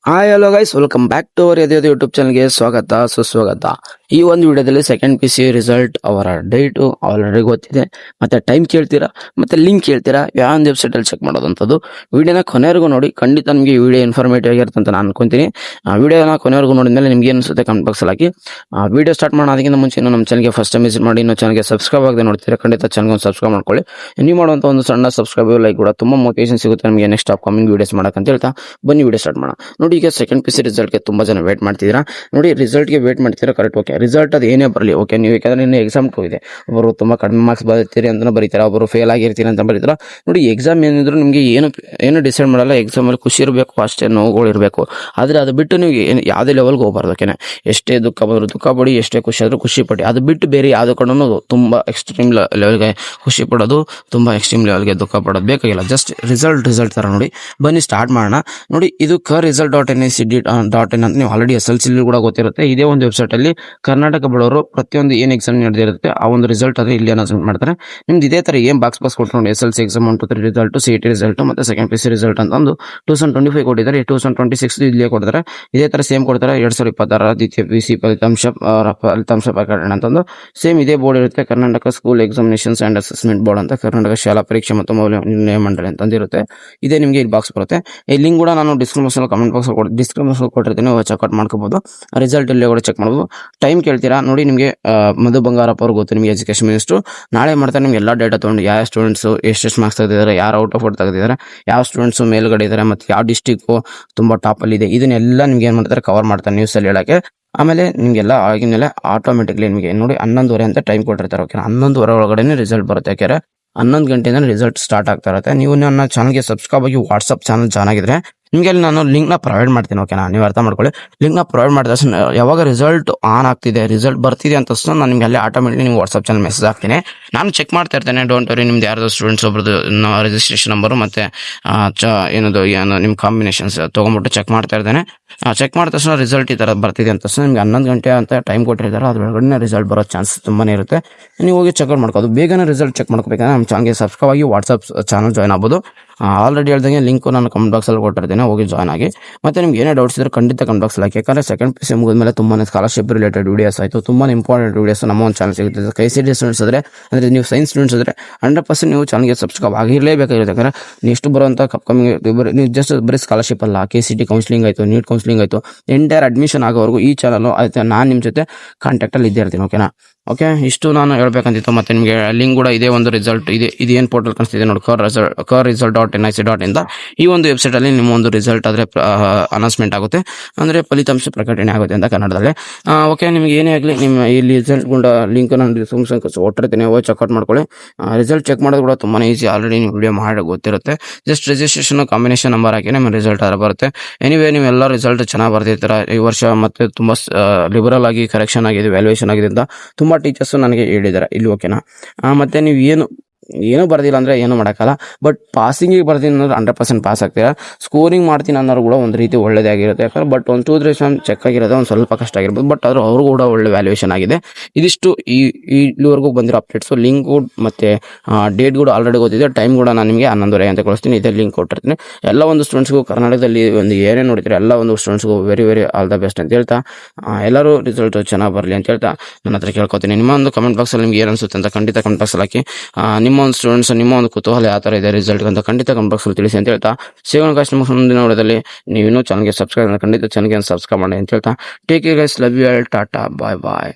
Hi hello guys, welcome back to our YouTube ಚಾನಲ್ಗೆ ಸ್ವಾಗತ ಸುಸ್ವಾಗತ. ಈ ಒಂದು ವಿಡಿಯೋದಲ್ಲಿ ಸೆಕೆಂಡ್ ಪಿ ಸಿ ರಿಸಲ್ಟ್ ಅವರ ಡೇಟು ಆಲ್ರೆಡಿ ಗೊತ್ತಿದೆ, ಮತ್ತೆ ಟೈಮ್ ಕೇಳ್ತೀರಾ, ಮತ್ತೆ ಲಿಂಕ್ ಕೇಳ್ತೀರಾ, ಯಾವ ಒಂದು ವೆಬ್ಸೈಟಲ್ಲಿ ಚೆಕ್ ಮಾಡೋದಂಥದ್ದು. ವಿಡಿಯೋನ ಕೊನೆವರೆಗೂ ನೋಡಿ, ಖಂಡಿತ ನಿಮಗೆ ವಿಡಿಯೋ ಇನ್ಫಾರ್ಮೇಟಿವ್ ಆಗಿರುತ್ತೆ ಅಂತ ನಾನು ಅನ್ಕೊಂತೀನಿ. ವಿಡಿಯೋನ ಕೊನೆವರೆಗೂ ನೋಡಿದ್ಮೇಲೆ ನಿಮ್ಗೆ ಏನು ಅನಿಸುತ್ತೆ ಕಮೆಂಟ್ ಬಾಕ್ಸಲ್ಲಿ ಹಾಕಿ. ವಿಡಿಯೋ ಸ್ಟಾರ್ಟ್ ಮಾಡೋಣ ಅದಕ್ಕಿಂತ ಮುಂಚೆ ನಮ್ಮ ಚಾನಲ್ಗೆ ಫಸ್ಟ್ ಟೈಮ್ ವಿಸಿಟ್ ಮಾಡಿ, ಇನ್ನೂ ಚಾನಲ್ಗೆ ಸಬ್ಸ್ಕ್ರೈಬ್ ಆಗದೆ ನೋಡ್ತೀರಾ, ಖಂಡಿತ ಚಾನಲ್ಗೆ ಒಂದು ಸಬ್ಸ್ಕ್ರೈಬ್ ಮಾಡ್ಕೊಳ್ಳಿ. ನೀವು ಮಾಡುವಂಥ ಒಂದು ಸಣ್ಣ ಸಬ್ಸ್ಕ್ರೈಬ್ ಲೈಕ್ ಕೂಡ ತುಂಬ ಮೋಟಿವೇಷನ್ ಸಿಗುತ್ತೆ ನಮಗೆ ನೆಕ್ಸ್ಟ್ ಅಪ್ಕಮಿಂಗ್ ವಿಡಿಯೋಸ್ ಮಾಡೋಕ್ಕಂತ ಹೇಳ್ತಾ ಬನ್ನಿ ವಿಡಿಯೋ ಸ್ಟಾರ್ಟ್ ಮಾಡೋಣ. ನೋಡಿ, ಈಗ ಸೆಕೆಂಡ್ ಪಿ ಸಿ ರಿಸಲ್ಟ್ಗೆ ತುಂಬ ಜನ ವೇಟ್ ಮಾಡ್ತಿದ್ದೀರಾ. ನೋಡಿ, ರಿಸಲ್ಟ್ಗೆ ವೇಟ್ ಮಾಡ್ತೀರಾ, ಕರೆಕ್ಟ್. ಓಕೆ, ರಿಸಲ್ಟ್ ಅದು ಏನೇ ಬರಲಿ, ಓಕೆ. ನೀವು ಯಾಕಂದ್ರೆ ಇನ್ನು ಎಕ್ಸಾಮ್ ಹೋಗಿದೆ, ಒಬ್ಬರು ತುಂಬ ಕಡಿಮೆ ಮಾರ್ಕ್ಸ್ ಬರ್ತೀರಿ ಅಂತ ಬರೀತಾರೆ, ಒಬ್ಬರು ಫೇಲ್ ಆಗಿರ್ತೀರಿ ಅಂತ ಬರೀತಾರೆ. ನೋಡಿ, ಎಕ್ಸಾಮ್ ಏನಿದ್ರು ನಿಮಗೆ ಏನು ಡಿಸೈಡ್ ಮಾಡಲ್ಲ. ಎಕ್ಸಾಮಲ್ಲಿ ಖುಷಿ ಇರಬೇಕು, ಅಷ್ಟೇ ನೋವುಗಳು ಇರಬೇಕು. ಆದರೆ ಅದು ಬಿಟ್ಟು ನೀವು ಯಾವುದೇ ಲೆವೆಲ್ಗೆ ಹೋಗ್ಬಾರ್ದು. ಓಕೆನಾ, ಎಷ್ಟೇ ದುಃಖ ಬಂದರೂ ದುಃಖ ಪಡಿ, ಎಷ್ಟೇ ಖುಷಿ ಆದರೂ ಖುಷಿ ಪಡಿ. ಅದು ಬಿಟ್ಟು ಬೇರೆ ಯಾವುದೋ ಕಡೆನೂ ತುಂಬ ಎಕ್ಸ್ಟ್ರೀಮ್ ಲೆವೆಲ್ಗೆ ಖುಷಿ ಪಡೋದು, ತುಂಬ ಎಕ್ಸ್ಟ್ರೀಮ್ ಲೆವೆಲ್ಗೆ ದುಃಖ ಪಡೋದು ಬೇಕಾಗಿಲ್ಲ. ಜಸ್ಟ್ ರಿಸಲ್ಟ್ ಥರ ನೋಡಿ. ಬನ್ನಿ ಸ್ಟಾರ್ಟ್ ಮಾಡೋಣ. ನೋಡಿ, ಇದು result.nic.in ಅಂತ ನೀವು ಆಲ್ರೆಡಿ SLC ಕೂಡ ಗೊತ್ತಿರುತ್ತೆ. ಇದೇ ಒಂದು ವೆಬ್ಸೈಟಲ್ಲಿ ಕರ್ನಾಟಕ ಬಡವರು ಪ್ರತಿಯೊಂದು ಏನು ಎಕ್ಸಾಮ್ ನಡೆದಿರುತ್ತೆ ಆ ಒಂದು ರಿಸಲ್ಟ್ ಆದರೆ ಇಲ್ಲಿ ಅನೌನ್ಸ್ಮೆಂಟ್ ಮಾಡ್ತಾರೆ. ನಿಮ್ದು ಇದೇ ಥರ ಏನು ಬಾಕ್ಸ್ ಕೊಟ್ಟು ನೋಡಿ, SLC exam 1 2 3 result, CET result ಮತ್ತು ಸೆಕೆಂಡ್ ಪಿ ಸಿ ರಿಸಲ್ಟ್ ಅಂತ ಒಂದು 2025 ಕೊಟ್ಟಿದ್ದಾರೆ. 2026 ಇಲ್ಲೇ ಕೊಡ್ತಾರೆ. ಇದೇ ಥರ ಸೇಮ್ ಕೊಡ್ತಾರೆ. 2026 ದ್ವಿತೀಯ PC ಫಲಿತಾಂಶ ಪ್ರಕಟಣೆ ಅಂತಂದು ಸೇಮ್ ಇದೇ ಬೋರ್ಡ್ ಇರುತ್ತೆ. Karnataka school examinations and assessment board ಅಂತ, ಕರ್ನಾಟಕ ಶಾಲಾ ಪರೀಕ್ಷೆ ಮತ್ತು ಮೌಲ್ಯ ನಿರ್ಣಯ ಮಂಡಳಿ ಅಂತಂದಿರುತ್ತೆ. ಇದೇ ನಿಮಗೆ ಇಲ್ಲಿ ಬಾಕ್ಸ್ ಬರುತ್ತೆ. ಈ ಲಿಂಕ್ ಕೂಡ ನಾನು ಡಿಸ್ಕ್ರಿಪ್ಷನ್ ಕಮೆಂಟ್ ಬಾಕ್ಸ್ ಕೊಟ್ಟಿರ್ತೀನಿ, ಚೆಕ್ಔಟ್ ಮಾಡ್ಕೋಬಹುದು. ರಿಸಲ್ಟ್ ಇಲ್ಲಿ ಕೂಡ ಚೆಕ್ ಮಾಡ್ಬೋದು. ಟೈಮ್ ಕೇಳ್ತೀರಾ ನೋಡಿ, ನಿಮಗೆ ಮಧು ಬಂಗಾರಪ್ಪ ಅವ್ರು ಗೊತ್ತು, ನಿಮಗೆ ಎಜುಕೇಶನ್ ಮಿನಿಸ್ಟ್ರು. ನಾಳೆ ಮಾಡ್ತಾರೆ ನಿಮ್ಗೆ ಎಲ್ಲ ಡೇಟಾ ತೊಗೊಂಡು ಯಾವ ಸ್ಟೂಡೆಂಟ್ಸು ಎಷ್ಟೆಷ್ಟು ಮಾರ್ಕ್ಸ್ ತೆಗೆದಿದ್ದಾರೆ, ಯಾರು ಔಟ್ ಆಫ್ ಔಟ್ ತೆಗೆದಿದ್ದಾರೆ, ಯಾವ ಸ್ಟೂಡೆಂಟ್ಸು ಮೇಲ್ಗಡೆ ಇದ್ದಾರೆ, ಮತ್ತು ಯಾವ ಡಿಸ್ಟಿಕ್ಕು ತುಂಬ ಟಾಪಲ್ಲಿ ಇದೆ, ಇದನ್ನೆಲ್ಲ ನಿಮ್ಗೆ ಏನು ಮಾಡ್ತಾರೆ ಕವರ್ ಮಾಡ್ತಾರೆ ನ್ಯೂಸಲ್ಲಿ ಹೇಳೋಕ್ಕೆ. ಆಮೇಲೆ ನಿಮಗೆಲ್ಲ ಆಗಿದ್ಮೇಲೆ ಆಟೋಮೆಟಿಕ್ಲಿ ನಿಮಗೆ ನೋಡಿ 11:30 ಅಂತ ಟೈಮ್ ಕೊಟ್ಟಿರ್ತಾರೆ. ಓಕೆ, 11:30 ಒಳಗಡೆ ರಿಸಲ್ಟ್ ಬರುತ್ತೆ. ಯಾಕೆಂದರೆ 11 ಗಂಟೆಯಿಂದ ರಿಸಲ್ಟ್ ಸ್ಟಾರ್ಟ್ ಆಗ್ತಾ ಇರುತ್ತೆ. ನೀವು ನನ್ನ ಚಾನಲ್ಗೆ ಸಬ್ಸ್ಕ್ರೈಬ್ ಆಗಿ ವಾಟ್ಸಪ್ ಚಾನಲ್ ಜಾಯ್ನ್ ಆಗಿದ್ರೆ ನಿಮಗೆ ಅಲ್ಲಿ ನಾನು ಲಿಂಕ್ನ ಪ್ರೊವೈಡ್ ಮಾಡ್ತೀನಿ. ಓಕೆನಾ, ನೀವು ಅರ್ಥ ಮಾಡ್ಕೊಳ್ಳಿ. ಲಿಂಕ್ನ ಪ್ರೊವೈಡ್ ಮಾಡಿದ ತಕ್ಷಣ ಯಾವಾಗ ರಿಸಲ್ಟ್ ಆನ್ ಆಗ್ತಿದೆ, ರಿಸಲ್ಟ್ ಬರ್ತಿದೆ ಅಂತ ತಕ್ಷಣ ನಾನು ನಿಮಗೆ ಅಲ್ಲಿ ಆಟೋಮೆಟಿಕ್ ನಿಮ್ಮ ವಾಟ್ಸಪ್ ಚಾನಲ್ ಮೆಸೇಜ್ ಹಾಕ್ತೀನಿ. ನಾನು ಚೆಕ್ ಮಾಡ್ತಾ ಇರ್ತೇನೆ. ಡೋಂಟ್ ವರಿ, ನಿಮ್ದು ಯಾರ್ದು ಸ್ಟೂಡೆಂಟ್ಸ್ ಒಬ್ರದ್ದು ರಿಜಿಸ್ಟ್ರೇಷನ್ ನಂಬರು ಮತ್ತು ಏನು ನಿಮ್ಮ ಕಾಂಬಿನೇಷನ್ಸ್ ತೊಗೊಂಬಿಟ್ಟು ಚೆಕ್ ಮಾಡ್ತಾ ಇರ್ತೇನೆ. ಚೆಕ್ ಮಾಡಿದ ತಕ್ಷಣ ರಿಸಲ್ಟ್ ಈ ಥರ ಬರ್ತಿದೆ ಅಂತ ತಕ್ಷಣ ನಿಮ್ಗೆ 11 ಗಂಟೆ ಅಂತ ಟೈಮ್ ಕೊಟ್ಟಿರ್ತಾರೆ. ಅದ್ರೊಳಗಡೆ ರಿಸಲ್ಟ್ ಬರೋ ಚಾನ್ಸ್ ತುಂಬಾ ಇರುತ್ತೆ. ನೀವು ಹೋಗಿ ಚೆಕ್ಔಟ್ ಮಾಡ್ಕೋದು. ಬೇಗನೆ ರಿಸಲ್ಟ್ ಚೆಕ್ ಮಾಡ್ಕೋಬೇಕಂದ್ರೆ ನಮ್ಮ ಚಾನಲ್ಗೆ ಸಬ್ಸ್ಕ್ರೈಬ್ ಆಗಿ ವಾಟ್ಸಪ್ ಚಾನಲ್ ಜಾಯ್ನ್ ಆಗ್ಬೋದು. ಆಲ್ರೆಡಿ ಹೇಳ್ದಂಗೆ ಲಿಂಕು ನಾನು ಕಮೆಂಟ್ ಬಾಕ್ಸಲ್ಲಿ ಕೊಟ್ಟಿರ್ತೇನೆ, ಹೋಗಿ ಜಾಯ್ನ್ ಆಗಿ. ಮತ್ತು ನಿಮ್ಗೆ ಏನೇ ಡೌಟ್ಸ್ ಇದ್ದರೆ ಖಂಡಿತ ಕಮೆಂಟ್ ಬಾಕ್ಸಲ್ಲಿ ಹಾಕಿ. ಯಾಕಂದರೆ ಸೆಕೆಂಡ್ ಪಿ ಸಿ ಮುಗಿದ್ಮೇಲೆ ತುಂಬಾ ಸ್ಕಾಲರ್ಶಿಪ್ ರಿಲೇಟೆಡ್ ವೀಡಿಯೋಸ್ ಆಯಿತು, ತುಂಬಾ ಇಂಪಾರ್ಟೆಂಟ್ ವೀಡಿಯೋಸ್ ನಮ್ಮ ಒಂದು ಚಾನಲ್ ಸಿಗುತ್ತೆ. KCET ಸ್ಟೂಡೆಂಟ್ಸ್ ಅಂದರೆ ನೀವು ಸೈನ್ಸ್ ಸ್ಟೂಡೆಂಟ್ಸ್ ಆದರೆ 100% ನೀವು ಚಾನಲ್ಗೆ ಸಬ್ಸ್ಕ್ರೈಬ್ ಆಗಿರಲೇಬೇಕಾಗಿರುತ್ತೆ. ಯಾಕಂದರೆ ನೆಕ್ಸ್ಟ್ ಬರುವಂಥ ಕಪ್ಕಮಿಂಗ್ ನೀವು ಜಸ್ಟ್ ಬರೀ ಸ್ಕಾಲರ್ಶಿಪ್ ಅಲ್ಲ, KCET ಕೌನ್ಸಿಲಿಂಗ್ ಆಯಿತು, ನೀಟ್ ಕೌನ್ಸಿಲಿಂಗ್ ಆಯಿತು, ಎಂಟೈರ್ ಅಡ್ಮಿಷನ್ ಆಗೋವರೆಗೂ ಈ ಚಾನಲ್ ಆಯಿತು ನಾನು ನಿಮ್ಮ ಜೊತೆ ಕಾಂಟ್ಯಾಕ್ಟಲ್ಲಿ ಇದ್ದೇ ಇರ್ತೀನಿ. ಓಕೆನಾ, ಓಕೆ, ಇಷ್ಟು ನಾನು ಹೇಳ್ಬೇಕಂತಿತ್ತು. ಮತ್ತು ನಿಮಗೆ ಲಿಂಕ್ ಕೂಡ ಇದೇ ಒಂದು ರಿಸಲ್ಟ್ ಇದೇನು ಪೋರ್ಟಲ್ ಕಾಣಿಸ್ತಿದೆ ನೋಡಿ, result.nic.in ಈ ಒಂದು ವೆಬ್ಸೈಟಲ್ಲಿ ನಿಮ್ಮ ಒಂದು ರಿಸಲ್ಟ್ ಆದರೆ ಅನೌನ್ಸ್ಮೆಂಟ್ ಆಗುತ್ತೆ, ಅಂದರೆ ಫಲಿತಾಂಶ ಪ್ರಕಟಣೆ ಆಗುತ್ತೆ ಅಂತ ಕನ್ನಡದಲ್ಲೇ. ಓಕೆ, ನಿಮಗೆ ಏನೇ ಆಗಲಿ ನಿಮ್ಮ ಈ ರಿಸಲ್ಟ್ ಕೂಡ ಲಿಂಕ್ ನಾನು ಡಿಸ್ಕ್ರಿಪ್ಷನ್ ಕೊಟ್ಟಿರ್ತೀನಿ, ಹೋಗಿ ಚೆಕ್ಔಟ್ ಮಾಡ್ಕೊಳ್ಳಿ. ರಿಸಲ್ಟ್ ಚೆಕ್ ಮಾಡೋದು ಕೂಡ ತುಂಬಾ ಈಸಿ, ಆಲ್ರೆಡಿ ನೀವು ವಿಡಿಯೋ ಮಾಡಿ ಗೊತ್ತಿರುತ್ತೆ. ಜಸ್ಟ್ ರಿಜಿಸ್ಟ್ರೇಷನ್ ಕಾಂಬಿನೇಷನ್ ನಂಬರ್ ಹಾಕಿ ನಿಮ್ಮ ರಿಸಲ್ಟ್ ಆದರೆ ಬರುತ್ತೆ. ಎನಿವೇ ನೀವೆಲ್ಲ ರಿಸಲ್ಟ್ ಚೆನ್ನಾಗಿ ಬರ್ತಿರ್ತೀರ ಈ ವರ್ಷ. ಮತ್ತು ತುಂಬ ಲಿಬರಲ್ ಆಗಿ ಕರೆಕ್ಷನ್ ಆಗಿದೆ, ವ್ಯಾಲ್ಯೂಯೇಷನ್ ಆಗಿದೆ ಅಂತ ತುಂಬ ಟೀಚರ್ಸು ನನಗೆ ಹೇಳಿದ್ದಾರೆ ಇಲ್ಲಿ. ಓಕೆನಾ, ಮತ್ತು ನೀವು ಏನೂ ಬರ್ದಿಲ್ಲ ಅಂದರೆ ಏನೂ ಮಾಡೋಕ್ಕಲ್ಲ. ಬಟ್ ಪಾಸಿಂಗಿಗೆ ಬರ್ತೀನಿ ಅನ್ನೋದು 100% ಪಾಸ್ ಆಗ್ತೀರಾ. ಸ್ಕೋರಿಂಗ್ ಮಾಡ್ತೀನಿ ಅನ್ನೋರು ಕೂಡ ಒಂದು ರೀತಿ ಒಳ್ಳೆಯದಾಗಿರುತ್ತೆ. ಯಾಕಂದ್ರೆ ಬಟ್ 1 2 3 ಚೆಕ್ ಆಗಿರೋದು ಒಂದು ಸ್ವಲ್ಪ ಕಷ್ಟ ಆಗಿರ್ಬೋದು, ಬಟ್ ಆದರೂ ಅವ್ರಿಗೂ ಕೂಡ ಒಳ್ಳೆ ವ್ಯಾಲ್ಯೂಯೇಷನ್ ಆಗಿದೆ. ಇದಿಷ್ಟು ಇಲ್ಲಿವರೆಗೂ ಬಂದಿರೋ ಅಪ್ಡೇಟ್ಸು. ಲಿಂಕ್ ಮತ್ತು ಡೇಟ್ ಕೂಡ ಆಲ್ರೆಡಿ ಗೊತ್ತಿದೆ. ಟೈಮ್ ಕೂಡ ನಾನು ನಿಮಗೆ 11:30 ಅಂತ ಕಳಿಸ್ತೀನಿ. ಇದೇ ಲಿಂಕ್ ಕೊಟ್ಟಿರ್ತೀನಿ. ಎಲ್ಲ ಒಂದು ಸ್ಟೂಡೆಂಟ್ಸ್ಗೂ ಕರ್ನಾಟಕದಲ್ಲಿ ಒಂದು ಏನೇನು ನೋಡ್ತೀರಾ ಎಲ್ಲ ಒಂದು ಸ್ಟೂಡೆಂಟ್ಸ್ಗೂ very very all the best ಅಂತ ಹೇಳ್ತಾ, ಎಲ್ಲರೂ ರಿಸಲ್ಟ್ ಚೆನ್ನಾಗಿ ಬರಲಿ ಅಂತ ಹೇಳ್ತಾ ನನ್ನ ಹತ್ರ ಕೇಳ್ಕೊತೀನಿ. ನಿಮ್ಮ ಒಂದು ಕಮೆಂಟ್ ಬಾಕ್ಸಲ್ಲಿ ನಿಮ್ಗೆ ಏನು ಅನಿಸುತ್ತೆ ಅಂತ ಖಂಡಿತ ಕಮೆಂಟ್ ಬಾಕ್ಸಲ್ಲಿ ಹಾಕಿ. ನಿಮ್ಮ ಒಂದು ಸ್ಟೂಡೆಂಟ್ಸ್, ನಿಮ್ಮ ಒಂದು ಕುತೂಹಲ ಯಾವ ಥರ ಇದೆ ರಿಸಲ್ಟ್ ಅಂತ ಖಂಡಿತ ಕಮೆಂಟ್ ಬಾಕ್ಸಲ್ಲಿ ತಿಳಿಸಿ ಅಂತ ಹೇಳ್ತಾ, ಸಿಗೋಣ ಗೈಸ್ ನಿಮ್ಮ ಮುಂದಿನ ವಿಡಿಯೋದಲ್ಲಿ. ನೀವು ಇನ್ನೂ ಚಾನಲ್ಗೆ ಸಬ್ಸ್ಕ್ರೈಬ್ ಖಂಡಿತ ಚಾನಲ್ಗೆ ಸಬ್ಸ್ಕ್ರೈಬ್ ಮಾಡಿ ಅಂತ ಹೇಳ್ತಾ, take care guys, love you all, ಟಾಟಾ, ಬಾಯ್ ಬಾಯ್.